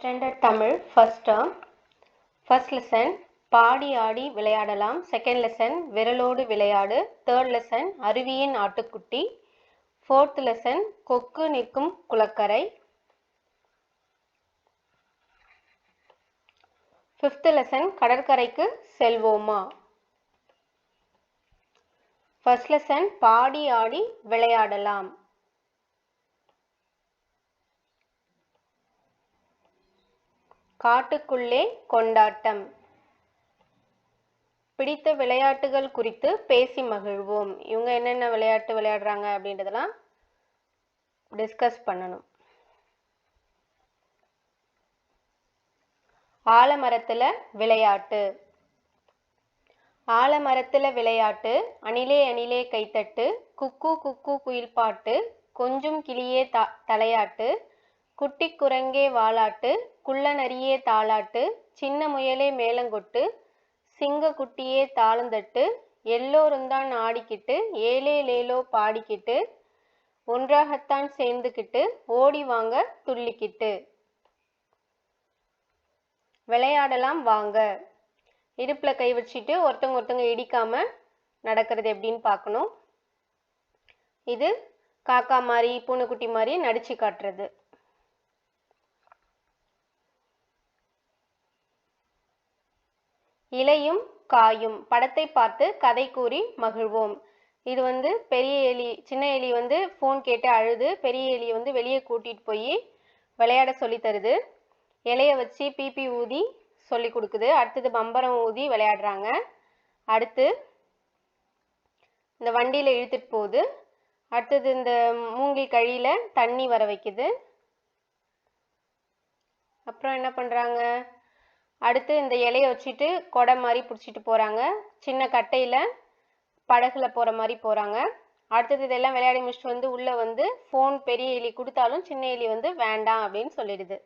Standard Tamil first term. First lesson பாடி ஆடி விளையாடலாம். Second lesson விரலோடு விளையாடு. Third lesson அருவியின் ஆட்டுக்குட்டி. Fourth lesson கொக்கு நிற்கும் குளக்கரை. Fifth lesson கடற்கரைக்கு செல்வோமா. First lesson பாடி ஆடி விளையாடலாம். காட்டுக்குள்ளே கொண்டாட்டம். பிடித்த விளையாட்டுகள் குறித்து பேசி மகிழ்வோம். இவங்க என்னென்ன விளையாட்டு விளையாடுறாங்க அப்படின்றதெல்லாம் டிஸ்கஸ் பண்ணணும். ஆலமரத்துல விளையாட்டு. ஆலமரத்துல விளையாட்டு. அணிலே அணிலே கைத்தட்டு. குக்கு குக்கு குயில் பாட்டு. கொஞ்சம் கிளியே தலையாட்டு. குட்டி குரங்கே வாலாட்டு. குள்ள நரியே தாளாட்டு. சின்ன முயலே மேளங்கொட்டு. சிங்க குட்டியே தாளந்தட்டு. எல்லோருந்தான் ஆடிக்கிட்டு ஏலேலேலோ பாடிக்கிட்டு ஒன்றாகத்தான் சேர்ந்துக்கிட்டு ஓடி வாங்க துள்ளிக்கிட்டு. விளையாடலாம் வாங்க. இடுப்புல கை வச்சுட்டு ஒருத்தவங்க இடிக்காம நடக்கிறது எப்படின்னு பார்க்கணும். இது காக்கா மாதிரி பூனைக்குட்டி மாதிரி நடிச்சு காட்டுறது. இலையும் காயும். படத்தை பார்த்து கதை கூறி மகிழ்வோம். இது பெரிய எலி, சின்ன எலி ஃபோன் கேட்டு அழுது பெரிய எலி வெளியே கூட்டிட்டு போய் விளையாட சொல்லி தருது. இலைய வச்சு பீப்பி ஊதி சொல்லி கொடுக்குது. அடுத்தது பம்பரம் ஊதி விளையாடுறாங்க. அடுத்து இந்த வண்டியில இழுத்துட்டு போகுது. அடுத்தது இந்த மூங்கில் கழியில தண்ணி வர வைக்குது. அப்புறம் என்ன பண்றாங்க, அடுத்து இந்த இலைய வச்சுட்டு கொடை மாதிரி பிடிச்சிட்டு போறாங்க. சின்ன கட்டையில படகுல போற மாதிரி போறாங்க. அடுத்தது இதெல்லாம் விளையாடி முடிச்சுட்டு உள்ள ஃபோன் பெரிய எலி கொடுத்தாலும் சின்ன எலி வேண்டாம் அப்படின்னு சொல்லிடுது.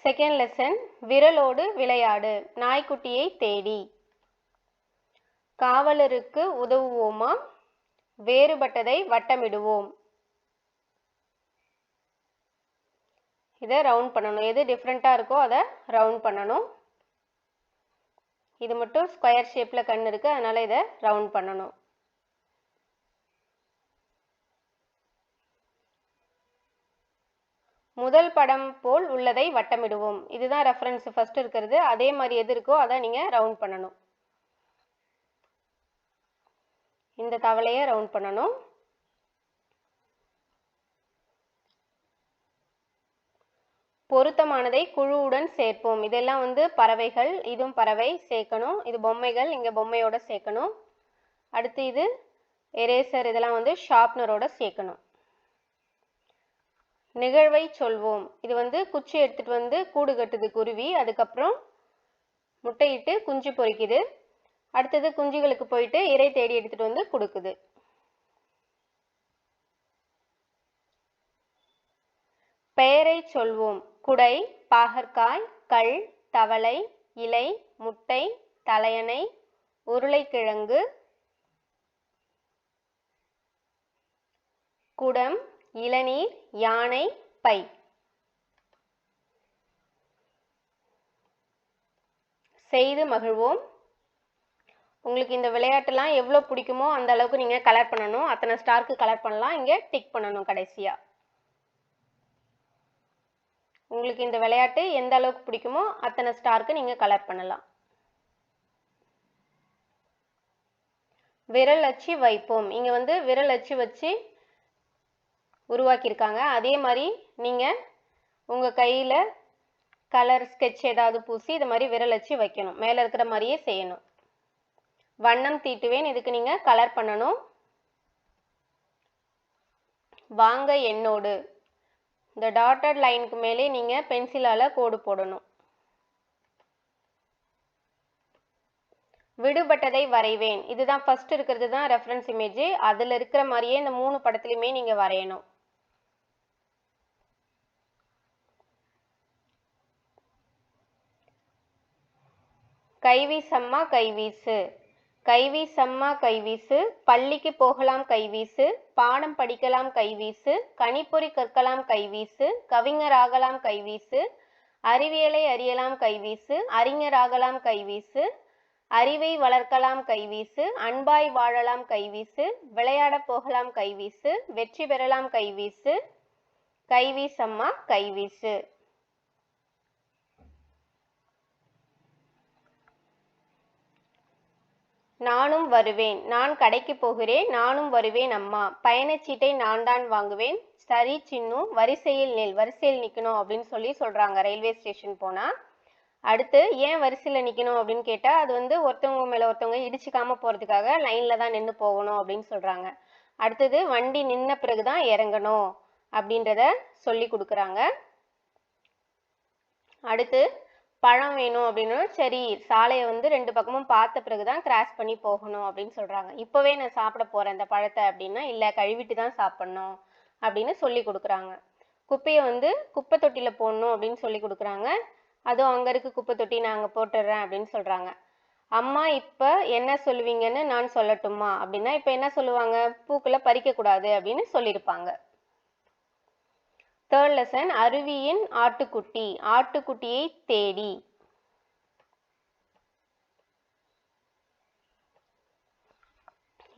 செகண்ட் லெசன் விரலோடு விளையாடு. நாய்க்குட்டியை தேடி. காவலருக்கு உதவுவோமா. வேறுபட்டதை வட்டமிடுவோம். இதை ரவுண்ட் பண்ணணும். எது டிஃப்ரெண்ட்டாக இருக்கோ அதை ரவுண்ட் பண்ணணும். இது மட்டும் ஸ்கொயர் ஷேப்பில் கண் இருக்கு, அதனால இதை ரவுண்ட் பண்ணணும். முதல் படம் போல் உள்ளதை வட்டமிடுவோம். இதுதான் ரெஃபரன்ஸ் ஃபர்ஸ்ட் இருக்கிறது. அதே மாதிரி எது இருக்கோ அதை நீங்கள் ரவுண்ட் பண்ணணும். இந்த தவளையை ரவுண்ட் பண்ணணும். பொருத்தமானதை குழுவுடன் சேர்ப்போம். இதெல்லாம் பறவைகள், இதுவும் பறவை சேர்க்கணும். இது பொம்மைகள், இங்க பொம்மையோட சேர்க்கணும். அடுத்து இது எரேசர், இதெல்லாம் ஷார்ப்னரோட சேர்க்கணும். நிகழ்வை சொல்வோம். இது குச்சி எடுத்துட்டு கூடு கட்டுது குருவி. அதுக்கப்புறம் முட்டையிட்டு குஞ்சு பொரிக்குது. அடுத்தது குஞ்சுகளுக்கு போயிட்டு இறை தேடி எடுத்துட்டு கொடுக்குது. பெயரை சொல்வோம். குடை, பாகற்காய், கல், தவளை, இலை, முட்டை, தலையணை, உருளைக்கிழங்கு, குடம், இளநீர், யானை, பை. செய்து மகிழ்வோம். உங்களுக்கு இந்த விளையாட்டுலாம் எவ்வளோ பிடிக்குமோ அந்த அளவுக்கு நீங்கள் கலர் பண்ணணும். அத்தனை ஸ்டாருக்கு கலர் பண்ணலாம். இங்கே டிக் பண்ணணும் கடைசியாக. உங்களுக்கு இந்த விளையாட்டு எந்த அளவுக்கு பிடிக்குமோ அத்தனை ஸ்டாருக்கு நீங்கள் கலர் பண்ணலாம். விரல் அச்சு வைப்போம். இங்கே விரல் அச்சு வச்சு உருவாக்கியிருக்காங்க. அதே மாதிரி நீங்கள் உங்கள் கையில் கலர் ஸ்கெட்ச் ஏதாவது பூசி இது மாதிரி விரல் அச்சு வைக்கணும். மேலே இருக்கிற மாதிரியே செய்யணும். வண்ணம் தீட்டுவேன். இதுக்கு நீங்கள் கலர் பண்ணணும். வாங்க என்னோடு. இந்த டாட்டட் லைனுக்கு மேலே நீங்கள் பென்சிலால் கோடு போடணும். விடுபட்டதை வரைவேன். இதுதான் ஃபர்ஸ்ட் இருக்கிறது தான் ரெஃபரன்ஸ் இமேஜ். அதில் இருக்கிற மாதிரியே இந்த 3 படத்துலையுமே நீங்கள் வரையணும். கைவீசம்மா கைவீசு. கைவீசம்மா கைவீசு, பள்ளிக்கு போகலாம் கைவீசு, பாடம் படிக்கலாம் கைவீசு, கணிப்பொறி கற்கலாம் கைவீசு, கவிஞராகலாம் கைவீசு, அறிவியலை அறியலாம் கைவீசு, அறிஞராகலாம் கைவீசு, அறிவை வளர்க்கலாம் கைவீசு, அன்பாய் வாழலாம் கைவீசு, விளையாடப் போகலாம் கைவீசு, வெற்றி பெறலாம் கைவீசு, கைவீசம்மா கைவீசு. நானும் வருவேன், நான் கடைக்கு போகிறேன், நானும் வருவேன் அம்மா, பயணச்சீட்டை நான் தான் வாங்குவேன், சரி சின்னு, வரிசையில் நில், வரிசையில் நிற்கணும் அப்படின்னு சொல்றாங்க ரயில்வே ஸ்டேஷன் போனா. அடுத்து ஏன் வரிசையில் நிற்கணும் அப்படின்னு கேட்டால், அது வந்து ஒருத்தவங்க மேலே ஒருத்தவங்க இடிச்சிக்காம போகிறதுக்காக லைனில் தான் நின்று போகணும் அப்படின்னு சொல்கிறாங்க. அடுத்தது வண்டி நின்ன பிறகு தான் இறங்கணும் அப்படின்றத சொல்லி கொடுக்குறாங்க. அடுத்து பழம் வேணும் அப்படின்னு, சரி சாலையை வந்து 2 பக்கமும் பார்த்த பிறகு தான் கிராஸ் பண்ணி போகணும் அப்படின்னு சொல்கிறாங்க. இப்போவே நான் சாப்பிட போகிறேன் இந்த பழத்தை அப்படின்னா, இல்லை கழுவிட்டு தான் சாப்பிட்ணும் அப்படின்னு சொல்லி கொடுக்குறாங்க. குப்பையை வந்து குப்பை தொட்டியில் போடணும் அப்படின்னு சொல்லி கொடுக்குறாங்க. அதுவும் அங்கே இருக்கு குப்பை தொட்டி, நான் அங்கே போட்டுடுறேன் அப்படின்னு சொல்கிறாங்க. அம்மா இப்போ என்ன சொல்லுவீங்கன்னு நான் சொல்லட்டுமா அப்படின்னா, இப்போ என்ன சொல்லுவாங்க, பூக்களை பறிக்கக்கூடாது அப்படின்னு சொல்லியிருப்பாங்க. தேர்ட் லெசன், அருவியின் ஆட்டுக்குட்டி, ஆட்டுக்குட்டியை தேடி.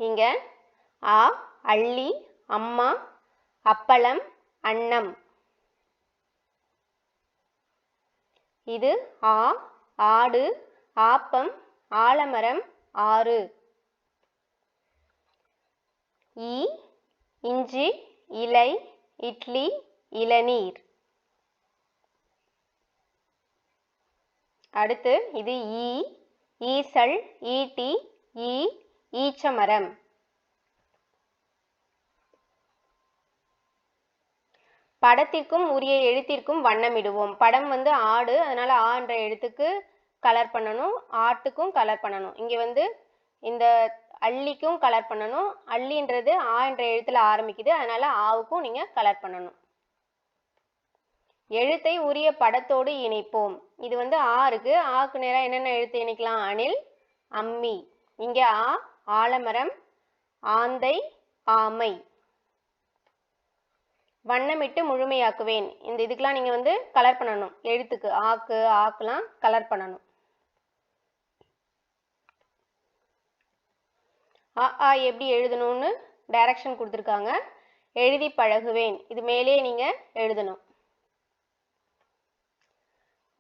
இங்க ஆ அள்ளி, அம்மா, அப்பளம், அன்னம். இது ஆ ஆடு, ஆப்பம், ஆலமரம், ஆறு. ஈ இஞ்சி, இலை, இட்லி, இளநீர். அடுத்து இது ஈ ஈசல், ஈட்டி, ஈ ஈச்சமரம். படத்திற்கும் உரிய எழுத்திற்கும் வண்ணமிடுவோம். படம் வந்து ஆடு, அதனால ஆ என்ற எழுத்துக்கு கலர் பண்ணணும், ஆட்டுக்கும் கலர் பண்ணணும். இங்கே வந்து இந்த அள்ளிக்கும் கலர் பண்ணணும், அள்ளின்றது ஆ என்ற எழுத்துல ஆரம்பிக்குது, அதனால ஆவுக்கும் நீங்கள் கலர் பண்ணணும். எழுத்தை உரிய படத்தோடு இணைப்போம். இது வந்து ஆ இருக்கு, ஆக்கு நேராக என்னென்ன எழுத்து இணைக்கலாம், அணில், அம்மி. இங்கே ஆ ஆலமரம், ஆந்தை, ஆமை. வண்ணமிட்டு முழுமையாக்குவேன். இந்த இதுக்கெல்லாம் நீங்கள் வந்து கலர் பண்ணணும், எழுத்துக்கு ஆக்கு ஆக்குலாம் கலர் பண்ணணும். ஆ எப்படி எழுதணும்னு டைரக்ஷன் கொடுத்துருக்காங்க, எழுதி பழகுவேன். இது மேலே நீங்கள் எழுதணும்.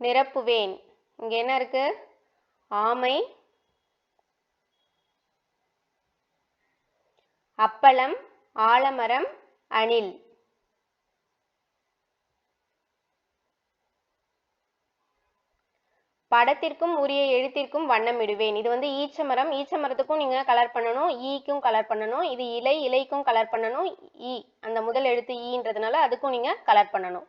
நிரப்புவேன். இங்கே என்ன இருக்கு, ஆமை, அப்பளம், ஆலமரம், அணில். படத்திற்கும் உரிய எழுத்திற்கும் வண்ணமிடுவேன். இது வந்து ஈச்சமரம், ஈச்சமரத்துக்கும் நீங்கள் கலர் பண்ணணும், ஈக்கும் கலர் பண்ணணும். இது இலை, இலைக்கும் கலர் பண்ணணும். ஈ அந்த முதல் எழுத்து ஈன்றதுனால அதுக்கும் நீங்கள் கலர் பண்ணணும்.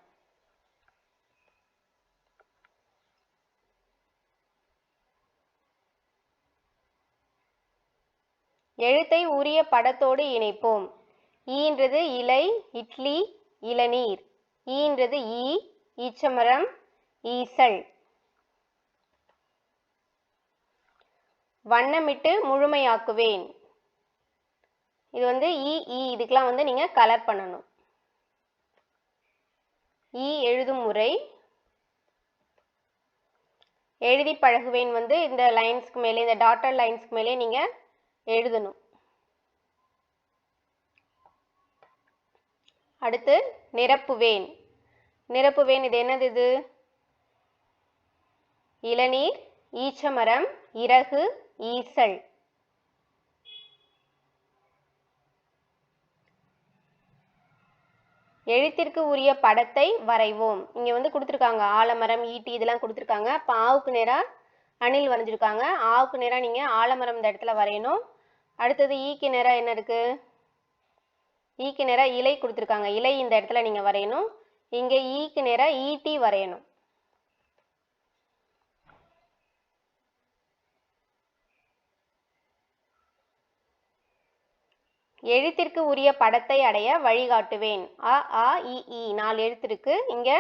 எழுத்தை உரிய படத்தோடு இணைப்போம். ஈன்றது இலை, இட்லி, இளநீர். ஈன்றது ஈ ஈச்சமரம், ஈசல். வண்ணமிட்டு முழுமையாக்குவேன். இது வந்து இதுக்கெல்லாம் வந்து நீங்கள் கலர் பண்ணணும். ஈ எழுதும் முறை. எழுதி பழகுவேன் வந்து இந்த லைன்ஸ்க்கு மேலே, இந்த டாட்டர் லைன்ஸ்க்கு மேலே நீங்கள் எழுதணும். அடுத்து நிரப்புவேன். நிரப்புவேன் இது என்னது, இது இளநீர், ஈச்சமரம், இறகு, ஈசல். எழுத்திற்கு உரிய படத்தை வரைவோம். இங்க வந்து கொடுத்துருக்காங்க ஆலமரம், ஈட்டி இதெல்லாம் கொடுத்துருக்காங்க. அப்போ ஆவுக்கு நேராக அணில் வரைஞ்சிருக்காங்க, ஆவுக்கு நேராக நீங்கள் ஆலமரம் இந்த இடத்துல வரையணும். அடுத்தது ஈக்கு நேராக என்ன இருக்கு, ஈக்கு நேராக இலை கொடுத்துருக்காங்க, இலை இந்த இடத்துல நீங்கள் வரையணும். இங்கே ஈக்கு நேராக ஈட்டி வரையணும். எழுத்திற்கு உரிய படத்தை அடைய வழிகாட்டுவேன். அ இ 4 எழுத்து இருக்கு. இங்க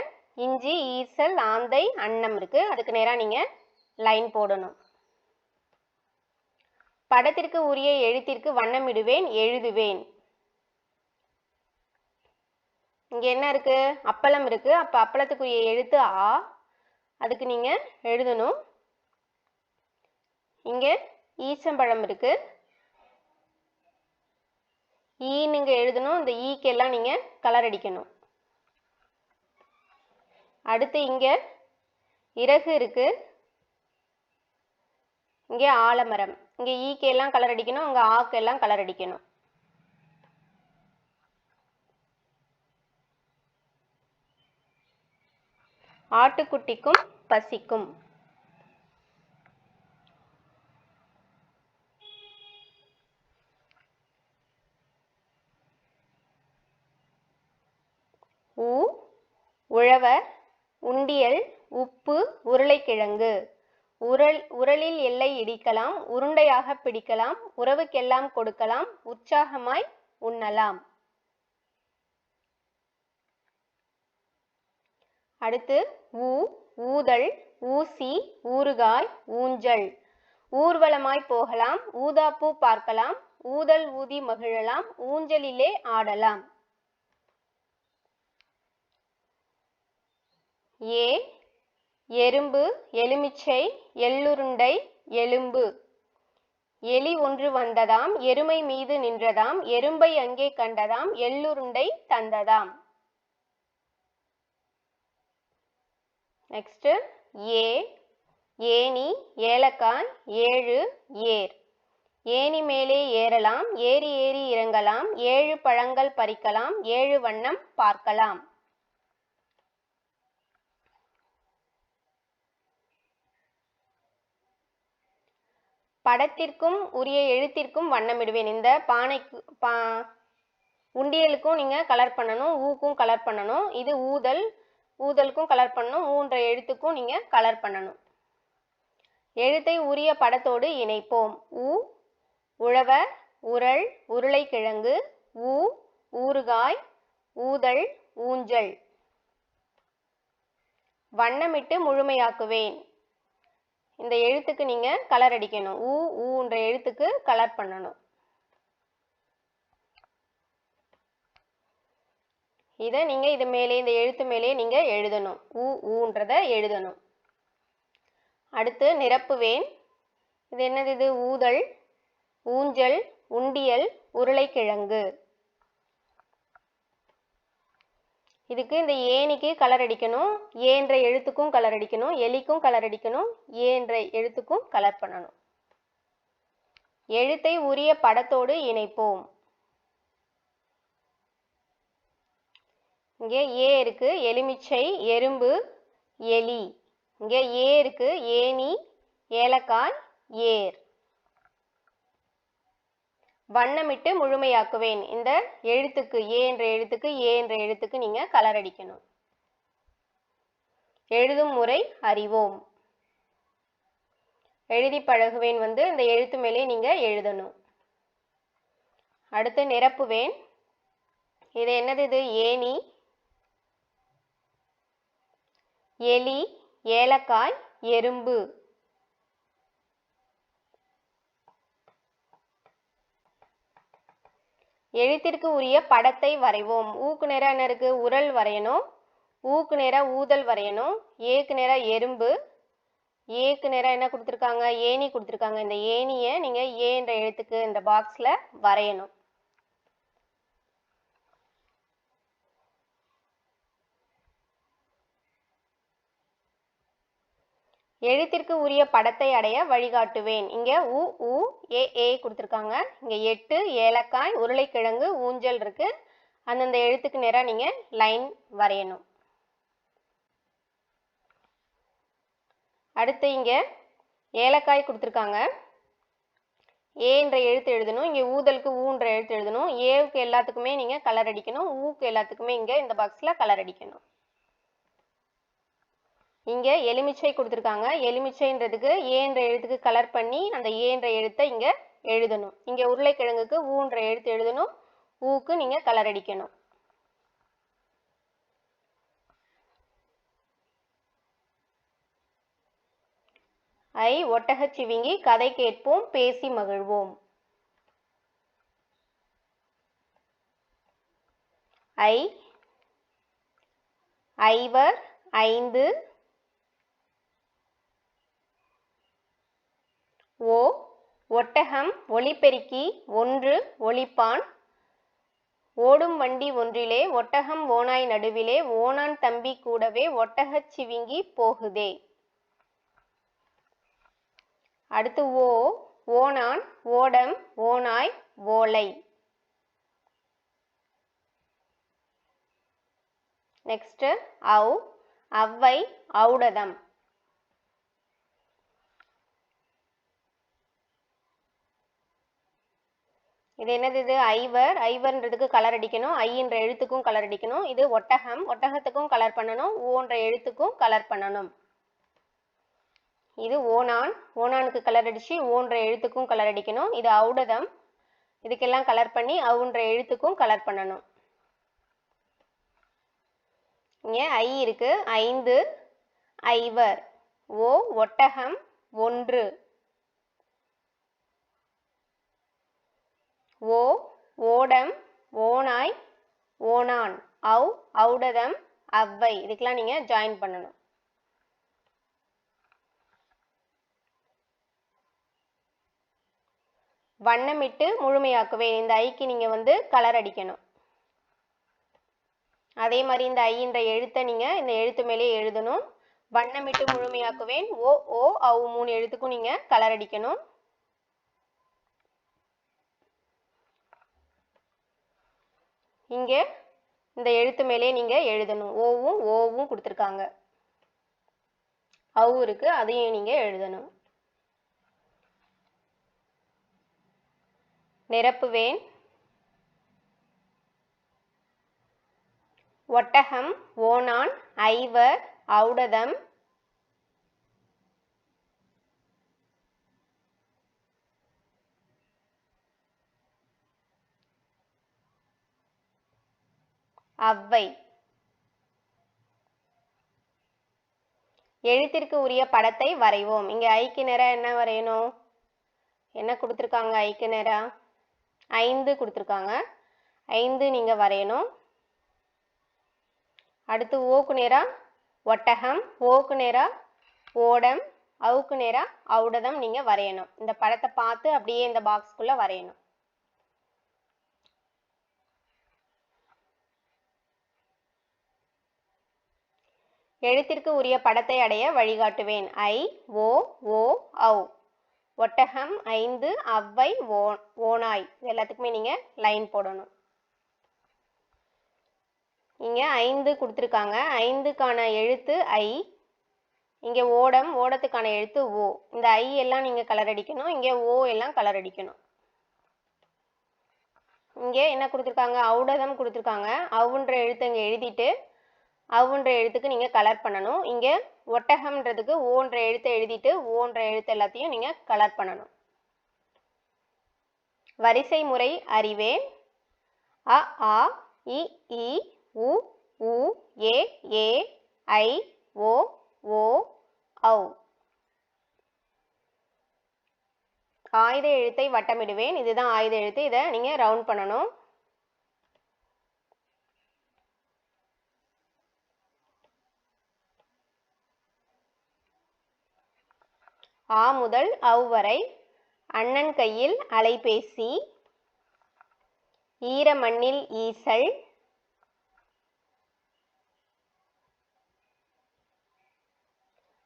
இஞ்சி, ஈசல், ஆந்தை, அன்னம் இருக்கு. அதுக்கு நேராக நீங்க லைன் போடணும். படத்திற்கு உரிய எழுத்திற்கு வண்ணமிடுவேன், எழுதுவேன். இங்க என்ன இருக்கு? அப்பளம் இருக்கு. அப்ப அப்பளத்துக்குரிய எழுத்து ஆ. அதுக்கு நீங்க எழுதணும். இங்க ஈச்சம்பழம் இருக்கு. ஈன்னு எழுதணும். இந்த ஈக்கு எல்லாம் நீங்க கலர் அடிக்கணும். அடுத்து இங்க இறகு இருக்கு. இங்க ஆலமரம். இங்க ஈக்கு எல்லாம் கலர் அடிக்கணும். இங்க ஆக்கு எல்லாம் கலர் அடிக்கணும். ஆட்டுக்குட்டிக்கும் பசிக்கும். ஊ உழவர், உண்டியல், உப்பு, உருளைக்கிழங்கு. உரலில் எல்லை இடிக்கலாம், உருண்டையாக பிடிக்கலாம், உறவுக்கெல்லாம் கொடுக்கலாம், உற்சாகமாய் உண்ணலாம். அடுத்து ஊ ஊதல், ஊசி, ஊறுகாய், ஊஞ்சல். ஊர்வலமாய் போகலாம், ஊதாப்பூ பார்க்கலாம், ஊதல் ஊதி மகிழலாம், ஊஞ்சலிலே ஆடலாம். ஏ எறும்பு, எலுமிச்சை, எள்ளுருண்டை, எலும்பு. எலி ஒன்று வந்ததாம், எருமை மீது நின்றதாம், எறும்பை அங்கே கண்டதாம், எள்ளுருண்டை தந்ததாம். நெக்ஸ்ட் ஏ ஏனி, ஏலக்காய், ஏழு, ஏர். ஏனி மேலே ஏறலாம், ஏறி ஏறி இறங்கலாம், ஏழு பழங்கள் பறிக்கலாம், ஏழு வண்ணம் பார்க்கலாம். படத்திற்கும் உரிய எழுத்திற்கும் வண்ணமிடுவேன். இந்த பானைக்கு உண்டியலுக்கும் நீங்க கலர் பண்ணணும், ஊக்கும் கலர் பண்ணணும். இது ஊதல், ஊதலுக்கும் கலர் பண்ணணும், ஊன்ற எழுத்துக்கும் நீங்க கலர் பண்ணணும். எழுத்தை உரிய படத்தோடு இணைப்போம். ஊ உழவர், உரல், உருளைக்கிழங்கு, ஊ ஊறுகாய், ஊதல், ஊஞ்சல். வண்ணமிட்டு முழுமையாக்குவேன். இந்த எழுத்துக்கு நீங்க கலர் அடிக்கணும். ஊன்ற எழுத்துக்கு கலர் பண்ணணும். இதை நீங்க இது மேலே, இந்த எழுத்து மேலே நீங்க எழுதணும். ஊன்றத எழுதணும். அடுத்து நிரப்புவேன். இது என்னது? இது ஊதல், ஊஞ்சல், உண்டியல், உருளைக்கிழங்கு. இதுக்கு இந்த ஏனிக்கு கலர் அடிக்கணும், ஏன்ற எழுத்துக்கும் கலர் அடிக்கணும், எலிக்கும் கலர் அடிக்கணும், ஏன்ற எழுத்துக்கும் கலர் பண்ணணும். எழுத்தை உரிய படத்தோடு இணைப்போம். இங்கே ஏ இருக்கு, எலுமிச்சை, எறும்பு, எலி. இங்கே ஏ இருக்கு, ஏனி, ஏலக்காய், ஏர். வண்ணமிட்டு முழுமையாக்குவேன். இந்த எழுத்துக்கு ஏ என்ற எழுத்துக்கு நீங்க கலர் அடிக்கணும். எழுதும் முறை அறிவோம். எழுதி பழகுவேன் இந்த எழுத்து மேலே நீங்க எழுதணும். அடுத்து நிரப்புவேன். இது என்னது? இது ஏனி, எலி, ஏலக்காய், எறும்பு. எழுத்திற்கு உரிய படத்தை வரைவோம். ஊக்கு நேரா என்ன இருக்கு? உரல் வரையணும். ஊக்கு நேரா ஊதல் வரையணும். ஏக்கு நேரா எறும்பு, ஏக்கு நேரா என்ன கொடுத்துருக்காங்க? ஏனி கொடுத்துருக்காங்க. இந்த ஏனியை நீங்க ஏ என்ற எழுத்துக்கு இந்த பாக்ஸ்ல வரையணும். எழுத்திற்கு உரிய படத்தை அடைய வழிகாட்டுவேன். இங்க ஊ ஏ கொடுத்துருக்காங்க. இங்க 8 ஏலக்காய், உருளைக்கிழங்கு, ஊஞ்சல் இருக்கு. அந்தந்த எழுத்துக்கு நேரா நீங்க லைன் வரையணும். அடுத்து இங்க ஏலக்காய் கொடுத்துருக்காங்க. ஏ என்ற எழுத்து எழுதணும். இங்க ஊதலுக்கு ஊன்ற எழுத்து எழுதணும். ஏவுக்கு எல்லாத்துக்குமே நீங்க கலர் அடிக்கணும். ஊக்கு எல்லாத்துக்குமே இங்க இந்த பாக்ஸ்ல கலர் அடிக்கணும். இங்க எலுமிச்சை கொடுத்துருக்காங்க. எலுமிச்சைன்றதுக்கு ஏ என்ற எழுத்துக்கு கலர் பண்ணி அந்த ஏ என்ற எழுத்தை இங்க எழுதணும். இங்க உருளைக்கிழங்குக்கு ஊன்ற எழுத்து எழுதணும். ஊக்கு நீங்க கலர் அடிக்கணும். ஐ ஒட்டகச்சிவிங்கி கதை கேட்போம் பேசி மகிழ்வோம். ஐ ஐவர் ஐந்து. ஓ ஒட்டகம் ஒலிபெருக்கி ஒன்று ஒலிப்பான். ஓடும் வண்டி ஒன்றிலே ஒட்டகம் ஓநாய் நடுவிலே ஓணான் தம்பி கூடவே ஒட்டகச் சிவிங்கி போகுதே. அடுத்து ஓ ஓணான் ஓடம் ஓநாய் ஓலை. நெக்ஸ்ட் ஔ அவ்வை ஔடதம். இது என்னது? இது ஐவர். ஐவர்ன்றதுக்கு கலர் அடிக்கணும். ஐன்ற எழுத்துக்கும் கலர் அடிக்கணும். இது ஒட்டகம். ஒட்டகத்துக்கும் கலர் பண்ணணும். ஓன்ற எழுத்துக்கும் கலர் பண்ணணும். இது ஓணான். ஓணானுக்கு கலர் அடிச்சு ஓன்ற எழுத்துக்கும் கலர் அடிக்கணும். இது ஔடதம். இதுக்கெல்லாம் கலர் பண்ணி அவுன்ற எழுத்துக்கும் கலர் பண்ணணும். இங்க ஐ இருக்கு. ஐந்து ஐவர். ஓ ஒட்டகம் ஒன்று. ஓ ஓடம் ஓநாய் ஓணான். ஔ ஔடதம் அவ்வை. இதுக்கெல்லாம் நீங்க ஜாயின் பண்ணணும். வண்ணமிட்டு முழுமையாக்குவேன். இந்த ஐக்கு நீங்க கலர் அடிக்கணும். அதே மாதிரி இந்த ஐன்ற எழுத்தை நீங்க இந்த எழுத்து மேலே எழுதணும். வண்ணமிட்டு முழுமையாக்குவேன். ஓ ஓ ஔ 3 எழுத்துக்கும் நீங்க கலர் அடிக்கணும். இங்க இந்த எழுத்து மேலே நீங்க எழுதணும். ஓவும் ஓவும் கொடுத்துருக்காங்க. ஔ இருக்கு, அதையும் நீங்க எழுதணும். நிரப்புவேன். ஒட்டகம் ஓணான் ஐவர் ஔடதம் அவ்வை. எழுத்திற்கு உரிய படத்தை வரைவோம். இங்க ஐக்கு நேரா என்ன வரையணும்? என்ன கொடுத்துருக்காங்க? ஐக்கு நேரா 5 கொடுத்துருக்காங்க. 5 நீங்க வரையணும். அடுத்து ஓக்கு நேரா ஒட்டகம், ஓக்கு நேரா ஓடம், அவுக்கு நேரா ஔடதம் நீங்க வரையணும். இந்த படத்தை பார்த்து அப்படியே இந்த பாக்ஸ்க்குள்ள வரையணும். எழுத்திற்கு உரிய படத்தை அடைய வழிகாட்டுவேன். ஐ ஓ ஓ ஔ. ஒட்டகம் 5 அவ்வை ஓநாய். இது எல்லாத்துக்குமே நீங்க லைன் போடணும். இங்க 5 கொடுத்துருக்காங்க. 5க்கான எழுத்து ஐ. இங்க ஓடம், ஓடத்துக்கான எழுத்து ஓ. இந்த ஐ எல்லாம் நீங்க கலர் அடிக்கணும். இங்க ஓ எல்லாம் கலர் அடிக்கணும். இங்க என்ன கொடுத்துருக்காங்க? ஔடதம் கொடுத்துருக்காங்க. அவுன்ற எழுத்து இங்க எழுதிட்டு அவுன்ற எழுத்துக்கு நீங்க கலர் பண்ணணும். இங்க ஒட்டகம்ன்றதுக்கு ஓன்ற எழுத்தை எழுதிட்டு ஓன்ற எழுத்து எல்லாத்தையும் நீங்க கலர் பண்ணணும். வரிசை முறை அறிவேன். அ ஆ இ ஈ உ ஊ ஏ ஏ ஐ ஓ ஓ ஔ. ஆயுத எழுத்தை வட்டமிடுவேன். இதுதான் ஆயுத எழுத்து. இதை நீங்க ரவுண்ட் பண்ணணும். ஆ முதல் ஔ வரை. அண்ணன் கையில் அலைபேசி. ஈர மண்ணில் ஈசல்.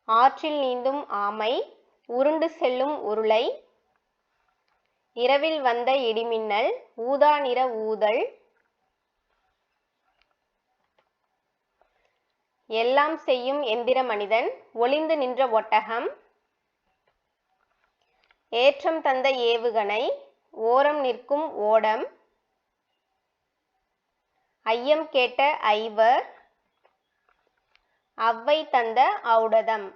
ஆற்றில் நீந்தும் ஆமை. உருண்டு செல்லும் உருளை. இரவில் வந்த இடிமின்னல். ஊதா நிற ஊதல். எல்லாம் செய்யும் எந்திர மனிதன். ஒளிந்து நின்ற ஒட்டகம். ஏற்றம் தந்த ஏவுகணை. ஓரம் நிற்கும் ஓடம். ஐயம் கேட்ட ஐவர். அவ்வை தந்த ஔடதம்.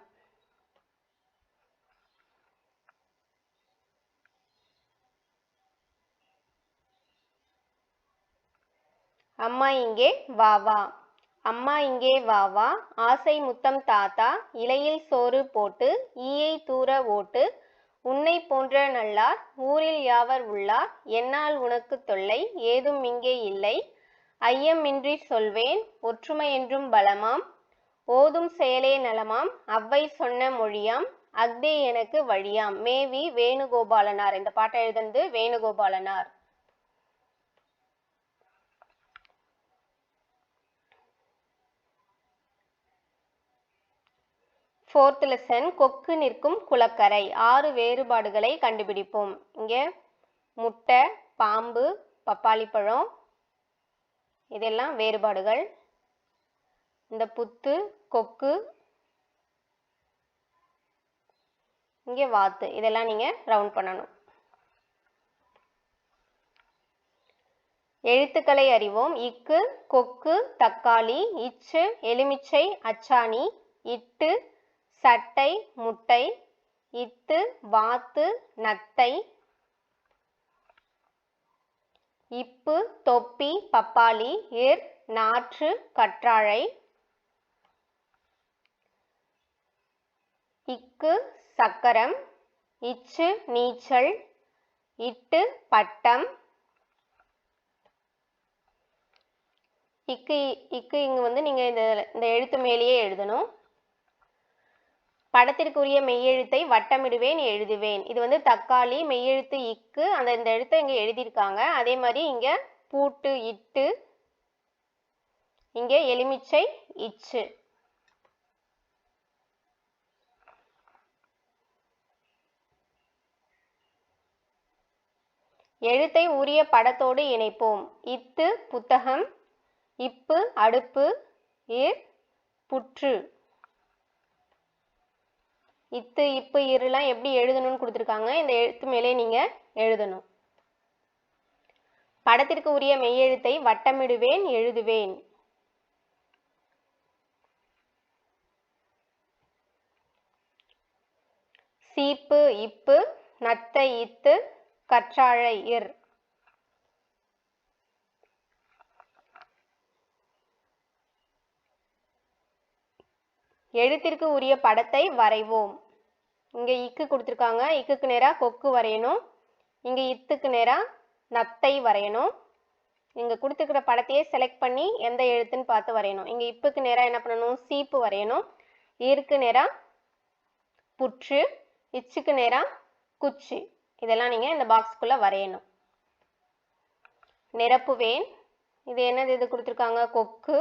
அம்மா இங்கே வா வா. அம்மா இங்கே வா வா, ஆசை முத்தம் தாத்தா, இலையில் சோறு போட்டு, ஈயை தூர ஓட்டு, உன்னை போன்ற நல்லார் ஊரில் யாவர் உள்ளார், என்னால் உனக்கு தொல்லை ஏதும் இங்கே இல்லை, ஐயமின்றி சொல்வேன் ஒற்றுமை என்றும் பலமாம், ஓதும் செயலே நலமாம், அவ்வை சொன்ன மொழியாம், அஃதே எனக்கு வழியாம். மேவி வேணுகோபாலனார். இந்த பாட்டை எழுதுனது வேணுகோபாலனார். ஃபோர்த் லெசன் கொக்கு நிற்கும் குளக்கரை. 6 வேறுபாடுகளை கண்டுபிடிப்போம். இங்கே முட்டை, பாம்பு, பப்பாளி பழம், இதெல்லாம் வேறுபாடுகள். இந்த புத்து, கொக்கு, இங்கே வாத்து, இதெல்லாம் நீங்க ரவுண்ட் பண்ணணும். எழுத்துக்களை அறிவோம். இக்கு கொக்கு தக்காளி, இச்சு எலுமிச்சை அச்சாணி, இட்டு சட்டை முட்டை, இத்து வாத்து நத்தை, இப்பு தொப்பி பப்பாளி, இர் நாற்று கற்றாழை, இக்கு சக்கரம், இச்சு நீச்சல், இட்டு பட்டம், இக்கு இக்கு இங்க வந்து நீங்க இந்த எழுத்து மேலேயே எழுதணும். படத்திற்குரிய மெய்யெழுத்தை வட்டமிடுவேன் எழுதுவேன். இது வந்து தக்காளி, மெய்யெழுத்து இக்கு, இந்த எழுத்தை இங்க எழுதியிருக்காங்க. அதே மாதிரி இங்க பூட்டு இட்டு, இங்க எலுமிச்சை இச்சு. எழுத்தை உரிய படத்தோடு இணைப்போம். இத்து புத்தகம், இப்பு அடுப்பு, இர் புற்று. இத்து இப்பு இருலாம் எப்படி எழுதணும்னு கொடுத்துருக்காங்க. இந்த எழுத்து மேலே நீங்க எழுதணும். படத்திற்கு உரிய மெய்யெழுத்தை வட்டமிடுவேன் எழுதுவேன். சீப்பு இப்பு, நத்தை இத்து, கற்றாழை இர். எழுத்திற்கு உரிய படத்தை வரைவோம். இங்க இக்கு கொடுத்துருக்காங்க. இக்குக்கு நேரா கொக்கு வரையணும். இங்க இத்துக்கு நேரா நத்தை வரையணும். இங்க கொடுத்துருக்கிற படத்தையே செலக்ட் பண்ணி எந்த எழுத்துன்னு பார்த்து வரையணும். இங்க இப்புக்கு நேரா என்ன பண்ணணும்? சீப்பு வரையணும். ஈருக்கு நேரா புற்று, இச்சுக்கு நேரா குச்சி. இதெல்லாம் நீங்க இந்த பாக்ஸ்க்குள்ள வரையணும். நிரப்புவேன். இது என்னது? இது கொடுத்துருக்காங்க கொக்கு,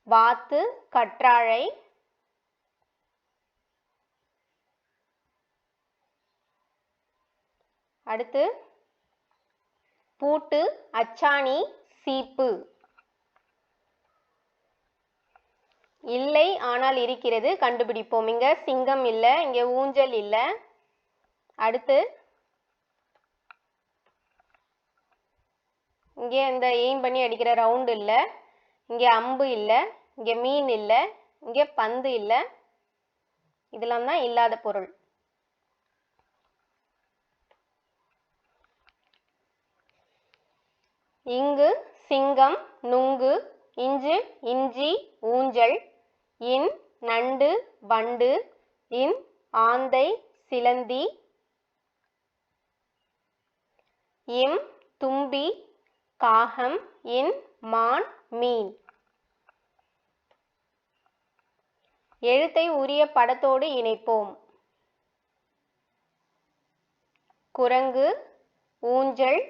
வாத்து, கற்றாழை, அடுத்து பூட்டு, அச்சாணி, சீப்பு. இல்லை ஆனால் இருக்கிறது, கண்டுபிடிப்போம். இங்க சிங்கம் இல்லை, இங்க ஊஞ்சல் இல்லை. அடுத்து இங்கே இந்த எய்ம் பண்ணி அடிக்கிற ரவுண்ட் இல்லை, இங்கே அம்பு இல்லை, இங்கே மீன் இல்லை, இங்கே பந்து இல்லை. இதெல்லாம் தான் இல்லாத பொருள். இங்கு சிங்கம், நுங்கு, இஞ்சு இஞ்சி, ஊஞ்சல், இன் நண்டு, வண்டு, இன் ஆந்தை, சிலந்தி, இம் தும்பி, காகம், இன் மான், மீன். எழுத்தை உரிய படத்தோடு இணைப்போம். குரங்கு, ஊஞ்சல்,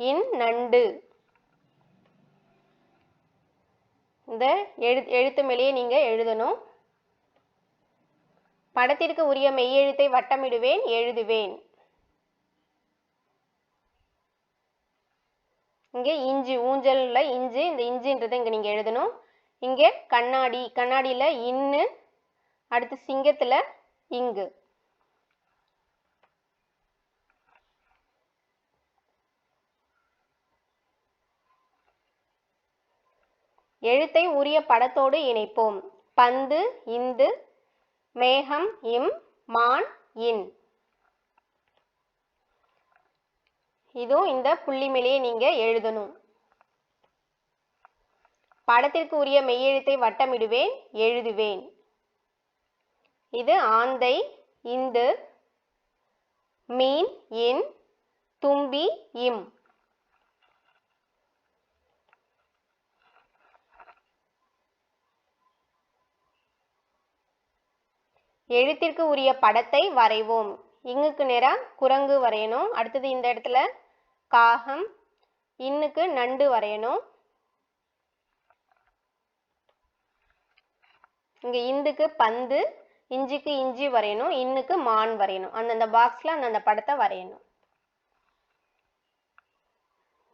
இன் நண்டு. இந்த எழுத்து மேலேயே நீங்க எழுதணும். படத்திற்கு உரிய மெய்யெழுத்தை வட்டமிடுவேன் எழுதுவேன். இங்க இஞ்சி, ஊஞ்சல்ல இஞ்சி, இந்த இஞ்சின்றதை இங்க நீங்க எழுதணும். இங்க கண்ணாடி, கண்ணாடியில இன்னு, அடுத்து சிங்கத்துல இங்கு. எழுத்தை உரிய படத்தோடு இணைப்போம். பந்து இந்து, மேகம் இம், மான் இன். இதுவும் இந்த புள்ளி மேலேயே நீங்க எழுதணும். படத்திற்கு உரிய மெய்யெழுத்தை வட்டமிடுவேன், எழுதுவேன். இது ஆந்தை, இந்து, மீன், இன், தும்பி, இம். எழுத்திற்கு உரிய படத்தை வரைவோம். இங்குக்கு நேரா குரங்கு வரையணும். அடுத்தது இந்த இடத்துல காகம், இன்னுக்கு நண்டு வரையணும். இங்க இந்துக்கு பந்து, இஞ்சிக்கு இஞ்சி வரையணும், இன்னுக்கு மான் வரையணும். அந்தந்த பாக்ஸ்ல அந்தந்த படத்தை வரையணும்.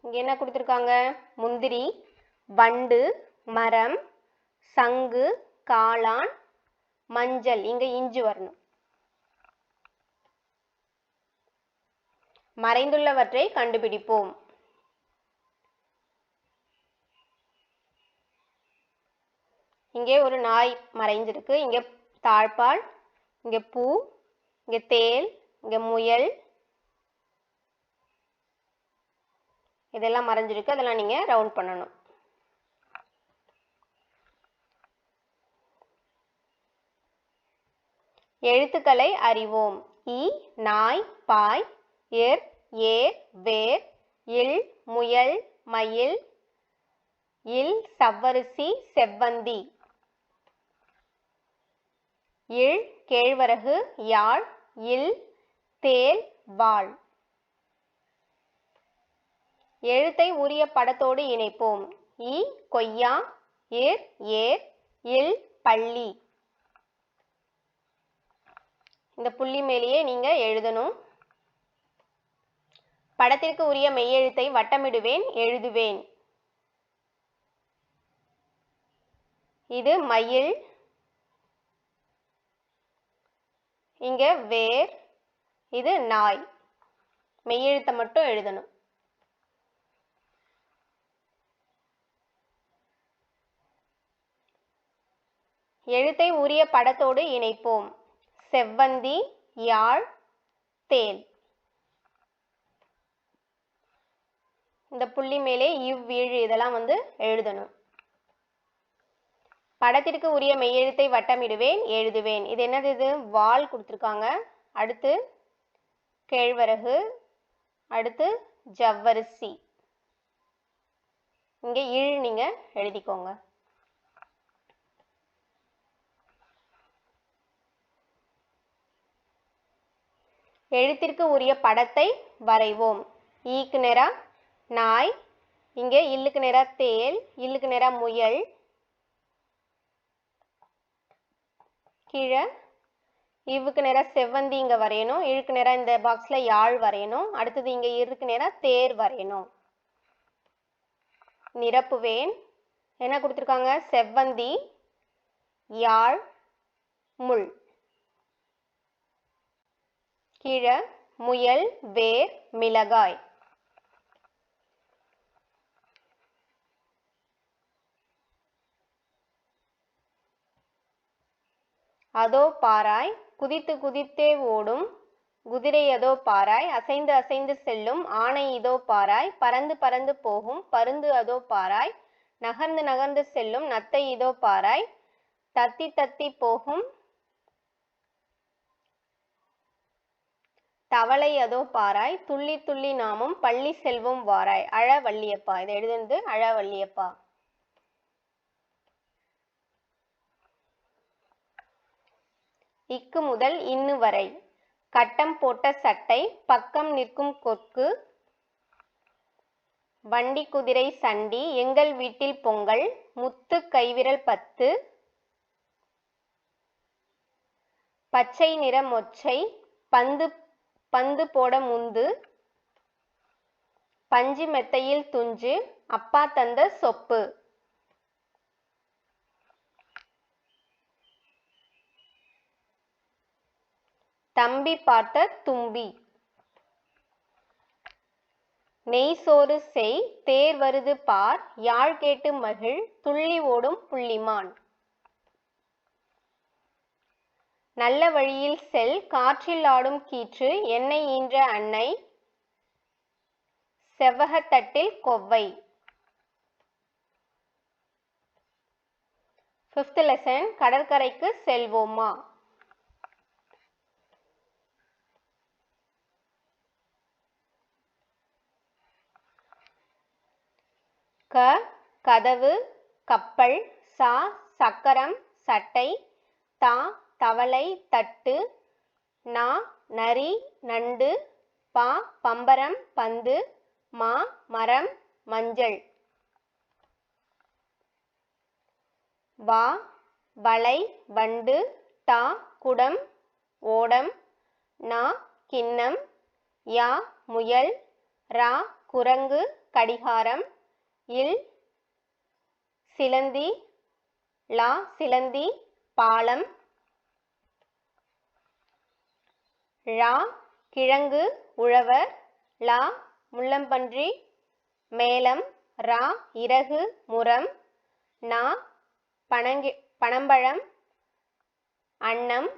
இங்க என்ன கொடுத்துருக்காங்க? முந்திரி, வண்டு, மரம், சங்கு, காளான், மஞ்சள். இங்க இஞ்சி வரணும். மறைந்துள்ளவற்றை கண்டுபிடிப்போம். இங்கே ஒரு நாய் மறைஞ்சிருக்கு. இங்க தாழ்பால், இங்க பூ, இங்க தேல், இங்க முயல், இதெல்லாம் மறைஞ்சிருக்கு. அதெல்லாம் நீங்க ரவுண்ட் பண்ணணும். எழுத்துக்களை அறிவோம். இ, நாய், பாய், எர், ஏர், வேர், இல், முயல், மயில், இல், சவ்வரிசி, செவ்வந்தி, இல், கேழ்வரகு, யாழ், இல், தேல், வாள். எழுத்தை உரிய படத்தோடு இணைப்போம். இ, கொய்யா, இர், ஏர், இல், பள்ளி. இந்த புள்ளி மேலேயே நீங்க எழுதணும். படத்திற்கு உரிய மெய்யெழுத்தை வட்டமிடுவேன், எழுதுவேன். இது மயில், இங்க வேர், இது நாய். மெய்யெழுத்தை மட்டும் எழுதணும். எழுத்தை உரிய படத்தோடு இணைப்போம். செவ்வந்தி, யாழ், தேல். இந்த புள்ளி மேலே இவ், இழ் இதெல்லாம் எழுதணும். படத்திற்கு உரிய மெய்யெழுத்தை வட்டமிடுவேன், எழுதுவேன். இது என்னது? இது வால் கொடுத்துருக்காங்க. அடுத்து கேழ்வரகு, அடுத்து ஜவ்வரிசி. இங்க இழ் நீங்க எழுதிக்கோங்க. எழுத்திற்கு உரிய படத்தை வரைவோம். ஈக்கு நேரா நாய், இங்க இல்லுக்கு நேரா தேல், இல்லுக்கு நேரா முயல், கீழே இவ்வுக்கு நேரா செவ்வந்தி இங்க வரையணும். இழுக்கு நேரா இந்த பாக்ஸ்ல யாழ் வரையணும். அடுத்தது இங்க இருக்கு நேரா தேர் வரையணும். நிரப்புவேன். என்ன கொடுத்துருக்காங்க? செவ்வந்தி, யாழ், முள். கீழே முயல், வேர், மிளகாய். அதோ பாராய், குதித்து குதித்தே ஓடும் குதிரை அதோ பாராய், அசைந்து அசைந்து செல்லும் ஆனை இதோ பாராய், பறந்து பறந்து போகும் பருந்து அதோ பாராய், நகர்ந்து நகர்ந்து செல்லும் நத்தை இதோ பாராய், தத்தி தத்தி போகும் தவளை அதோ பாராய், துள்ளி துள்ளி நாமும் பள்ளி செல்வம் வாராய். அழ வள்ளியப்பா. இதை எழுதுனது அழ வள்ளியப்பா. இக்கு முதல் இன்னு வரை. கட்டம் போட்ட சட்டை, பக்கம் நிற்கும் கொக்கு, வண்டி குதிரை சண்டி, எங்கள் வீட்டில் பொங்கல், முத்து கைவிரல் 10, பச்சை நிற மொச்சை, பந்து பந்து போட முந்து, பஞ்சு மெத்தையில் துஞ்சு, அப்பா தந்த சொப்பு. தம்பி பார்த்த தும்பி. நெய் சோறு செய், தேர் வருது பார், யாழ் கேட்டு மகிழ், துள்ளி ஓடும் புள்ளிமான். நல்ல வழியில் செல், காற்றில் ஆடும் கீற்று, எண்ணெய் ஈன்ற அன்னை, செவ்வகத்தட்டில் கொவ்வை. 5th lesson கடற்கரைக்கு செல்வோமா. க கதவு கப்பல், சா சக்கரம் சட்டை, தா தவளை தட்டு, நா நரி நண்டு, பா பம்பரம் பந்து, மா மரம் மஞ்சள். வா வலை வண்டு, டா குடம் ஓடம், நா கிண்ணம், யா முயல், ரா குரங்கு கடிகாரம், இல் சிலந்தி, லா சிலந்தி பாலம், ழா கிழங்கு உழவர், லா முள்ளம்பன்றி மேளம், ரா இறகு முரம், நா பனம்பழம் அன்னம்,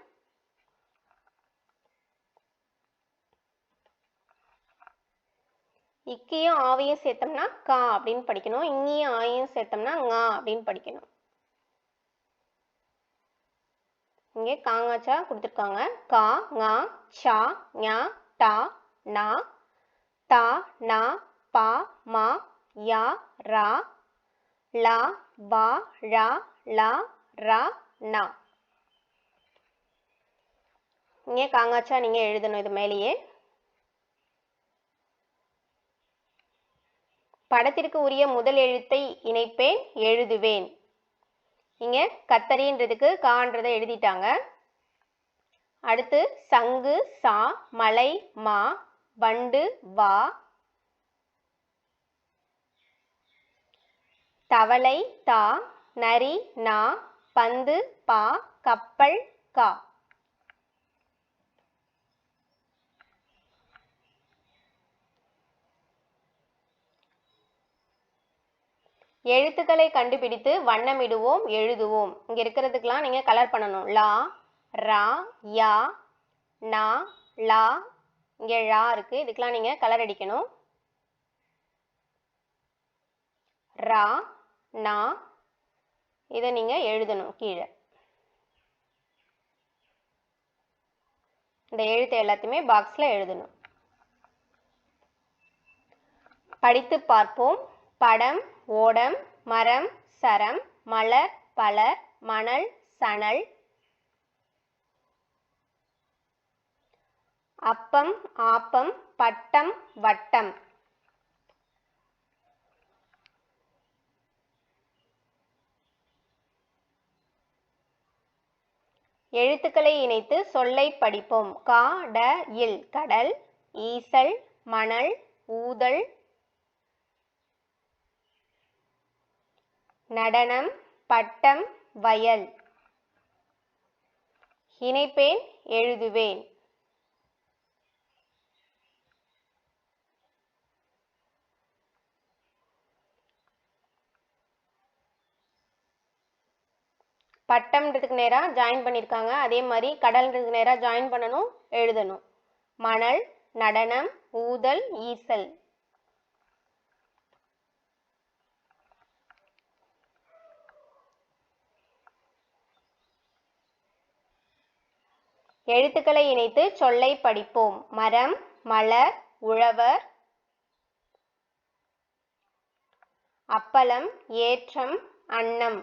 இக்கியும் ஆவையும் சேர்த்தோம்னா கா அப்படின்னு படிக்கணும். இங்கியும் ஆயையும் சேர்த்தோம்னா ngா அப்படின்னு படிக்கணும். இங்கே காங்காச்சா கொடுத்துருக்காங்க. கா ngா சா ஞா டா நா தா நா பா மா யா ரா லா வா ழா லா ரா நா. இங்கே காங்காச்சா நீங்க எழுதணும் இது மேலேயே. படத்திற்கு உரிய முதல் எழுத்தை இணைப்பேன் எழுதுவேன். இங்க கத்தரின்றதுக்கு கான்றதை எழுதிட்டாங்க. அடுத்து சங்கு சா, மலை மா, வண்டு வா, தவளை தா, நரி நா, பந்து பா, கப்பல் கா. எழுத்துக்களை கண்டுபிடித்து வண்ணமிடுவோம் எழுதுவோம். இங்க இருக்கிறதுக்கெல்லாம் நீங்க கலர் பண்ணணும். லா ரா யா நா லா, இங்க ழா இருக்கு, இதுக்கெல்லாம் நீங்க கலர் அடிக்கணும். ரா நா, இதை நீங்க எழுதணும் கீழே. இந்த எழுத்து எல்லாத்தையுமே பாக்ஸ்ல எழுதணும். படித்து பார்ப்போம். படம் ஓடம், மரம் சரம், மலர் பலர், மணல் சணல், அப்பம் ஆப்பம், பட்டம் வட்டம். எழுத்துக்களை இணைத்து சொல்லை படிப்போம். கா ட இல் கடல், ஈசல் மணல், ஊதல் நடனம், பட்டம் வயல். இணைப்பேன் எழுதுவேன். பட்டம்ன்றதுக்கு நேரா ஜாயின் பண்ணியிருக்காங்க. அதே மாதிரி கடல்ன்றதுக்கு நேரா ஜாயின் பண்ணணும், எழுதணும். மணல், நடனம், ஊதல், ஈசல். எழுத்துக்களை இணைத்து சொல்லை படிப்போம். மரம், மலர், உழவர், அப்பளம், ஏற்றம், அன்னம்.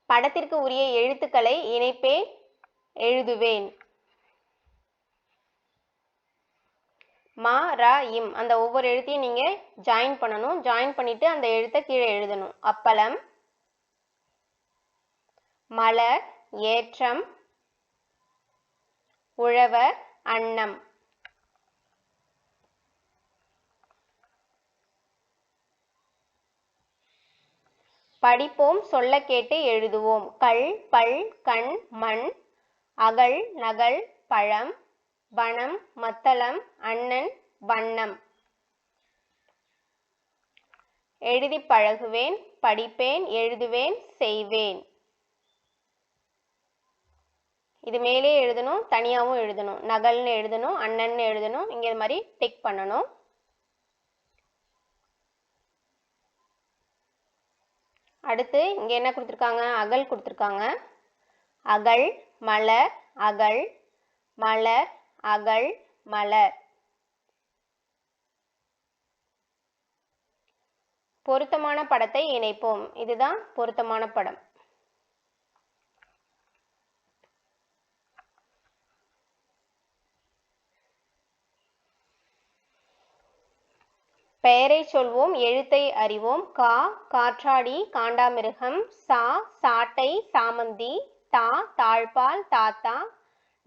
படத்திற்கு உரிய எழுத்துக்களை இணைப்பேன் எழுதுவேன். மா ரா இம், அந்த ஒவ்வொரு எழுத்தையும் நீங்க ஜாயின் பண்ணணும். ஜாயின் பண்ணிட்டு அந்த எழுத்தை கீழே எழுதணும். அப்பளம், மலர், ஏற்றம், உழவர், அன்னம். படிப்போம் சொல்ல கேட்டு எழுதுவோம். கல் பல் கண் மண், அகல் நகல் பழம், வனம் மத்தளம், அண்ணன் வண்ணம். எழுதி பழகுவேன், படிப்பேன், எழுதுவேன், செய்வேன். இது மேலே எழுதணும், தனியாகவும் எழுதணும். நகல்னு எழுதணும், அண்ணன்னு எழுதணும். இங்கே இது மாதிரி டிக் பண்ணணும். அடுத்து இங்க என்ன கொடுத்துருக்காங்க? அகல் கொடுத்துருக்காங்க. அகல் மலர் அகல் மலர் அகல் மலர். பொருத்தமான படத்தை இணைப்போம். இதுதான் பொருத்தமான படம். பெயரை சொல்வோம், எழுத்தை அறிவோம். கா காற்றாடி காண்டாமிருகம். சா சாட்டை சாமந்தி. தா தாழ்பால் தாத்தா.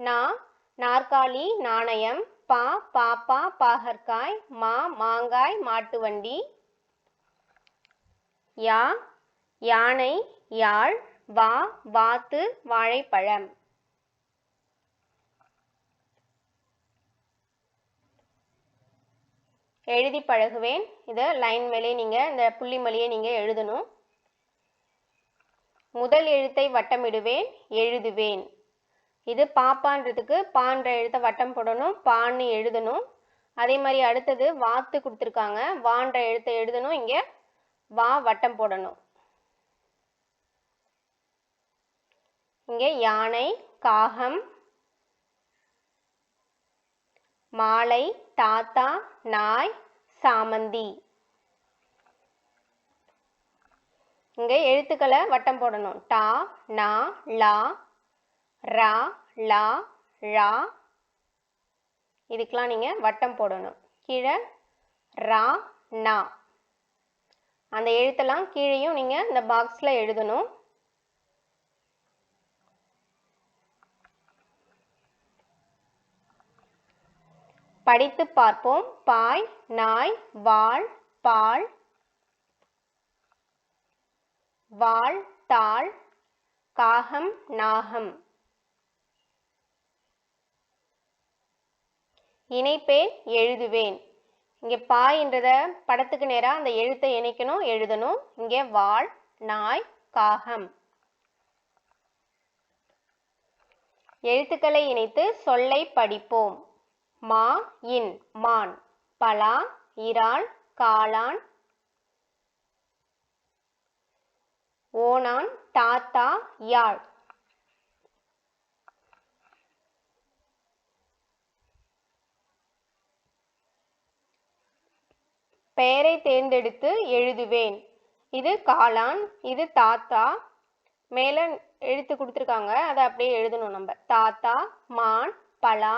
நா நாற்காலி நாணயம். பா பாப்பா பாகற்காய். மா மாங்காய் மாட்டுவண்டி. யா யானை யாழ். வா வாத்து வாழைப்பழம். எழுதி பழகுவேன். இதை லைன் மேலே நீங்க இந்த புள்ளி மேலேயே நீங்க எழுதணும். முதல் எழுத்தை வட்டமிடுவேன் எழுதுவேன். இது பாப்பான்றதுக்கு பான்ற எழுத்தை வட்டம் போடணும், பான்னு எழுதணும். அதே மாதிரி அடுத்தது வாத்து கொடுத்துருக்காங்க, வான்ற எழுத்தை எழுதணும், இங்க வா வட்டம் போடணும். இங்க யானை காகம் மாலை தாத்தா நாய் சாமந்தி. இங்க எழுத்துக்களை வட்டம் போடணும். டா நா லா ரா லா ழா. இதுக்கெல்லாம் நீங்க வட்டம் போடணும். கீழே ரா நா அந்த எழுத்தெல்லாம் கீழேயும் நீங்க இந்த பாக்ஸ்ல எழுதணும். படித்து பார்ப்போம். பாய் நாய் வாள் பால் வாள் தாள் காகம் நாகம். இணைப்பேன் எழுதுவேன். இங்க பாய்ன்றத படத்துக்கு நேரா அந்த எழுத்தை இணைக்கணும், எழுதணும். இங்க வாள் நாய் காகம். எழுத்துக்களை இணைத்து சொல்லை படிப்போம். மா இன் மான். பலா இறால் காளான். ஓணான் தாத்தா யாழ். பெயரை தேர்ந்தெடுத்து எழுதுவேன். இது காளான், இது தாத்தா. மேல எழுத்து கொடுத்துருக்காங்க, அதை அப்படியே எழுதணும் நம்ம. தாத்தா மான் பலா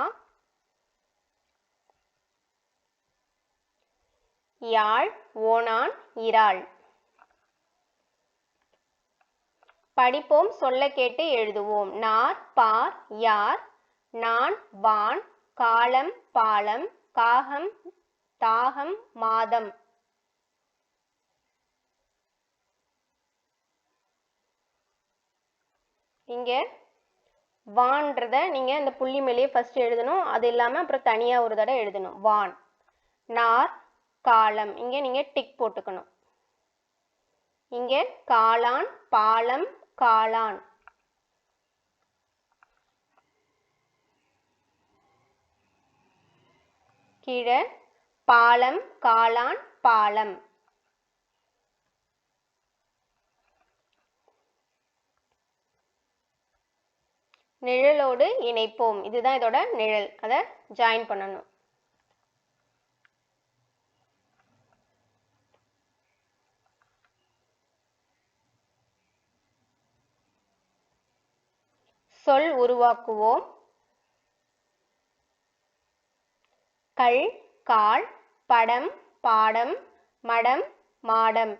யாழ் ஓணான் இறால். படிப்போம், சொல்ல கேட்டு எழுதுவோம். நார் பார் யார். நான் வான் காலம் பாலம் காகம் தாகம் மாதம். இங்க வான்றத நீங்க இந்த புள்ளி மேலேயே ஃபர்ஸ்ட் எழுதணும். அது இல்லாம அப்புறம் தனியா ஒரு தடவை எழுதணும். வான் நார் காலம் இங்க நீங்க டிக் போட்டுக்கணும். இங்க காளான் பாலம் காளான். கீழே பாலம் காளான் பாலம். நிழலோடு இணைப்போம். இதுதான் இதோட நிழல், அதை ஜாயின் பண்ணணும். சொல் உருவாக்குவோம். கல் கால் படம் பாடம் மடம் மாடம்.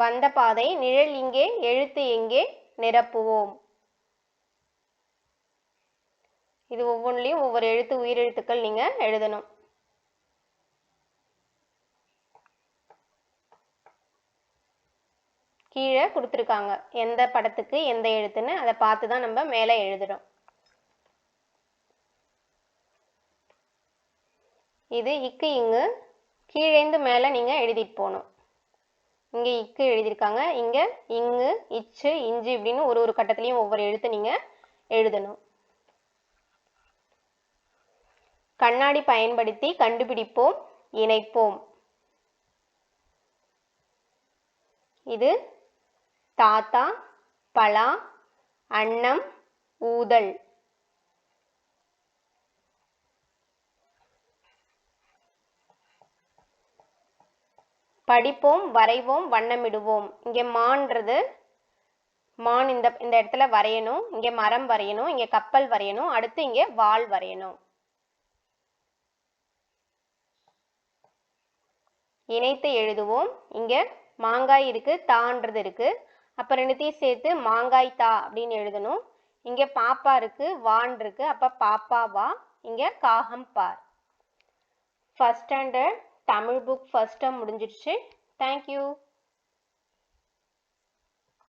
வந்த பாதை நிழல் இங்கே எழுத்து எங்கே நிரப்புவோம். இது ஒவ்வொன்றிலையும் ஒவ்வொரு எழுத்து உயிரெழுத்துக்கள் நீங்க எழுதணும். கீழே கொடுத்துருக்காங்க எந்த படத்துக்கு எந்த எழுத்துன்னு, அதை பார்த்து தான் நம்ம மேலே எழுதுறோம். இது இக்கு இங்கு கீழேந்து மேலே நீங்க எழுதிட்டு போகணும். இங்கே இக்கு எழுதியிருக்காங்க. இங்கே இங்கு, இச்சு, இஞ்சு இப்படின்னு ஒரு கட்டத்துலையும் ஒவ்வொரு எழுத்து நீங்கள் எழுதணும். கண்ணாடி பயன்படுத்தி கண்டுபிடிப்போம், இணைப்போம். இது தாத்தா, பலா, அன்னம், ஊதல். படிப்போம், வரைவோம், வண்ணமிடுவோம். இங்கே மான்றது மான் இந்த இடத்துல வரையணும். இங்கே மரம் வரையணும், இங்கே கப்பல் வரையணும், அடுத்து இங்கே வால் வரையணும். இணைத்து எழுதுவோம். இங்கே மாங்காய் இருக்கு, தான்றது இருக்கு. அப்போ ரெண்டுத்தையும் சேர்த்து மாங்காய் தா அப்படின்னு எழுதணும். இங்கே பாப்பா இருக்கு, வான் இருக்கு, அப்போ பாப்பா வா. இங்கே காகம் பார். First standard Tamil book first term முடிஞ்சிடுச்சு. தேங்க்யூ.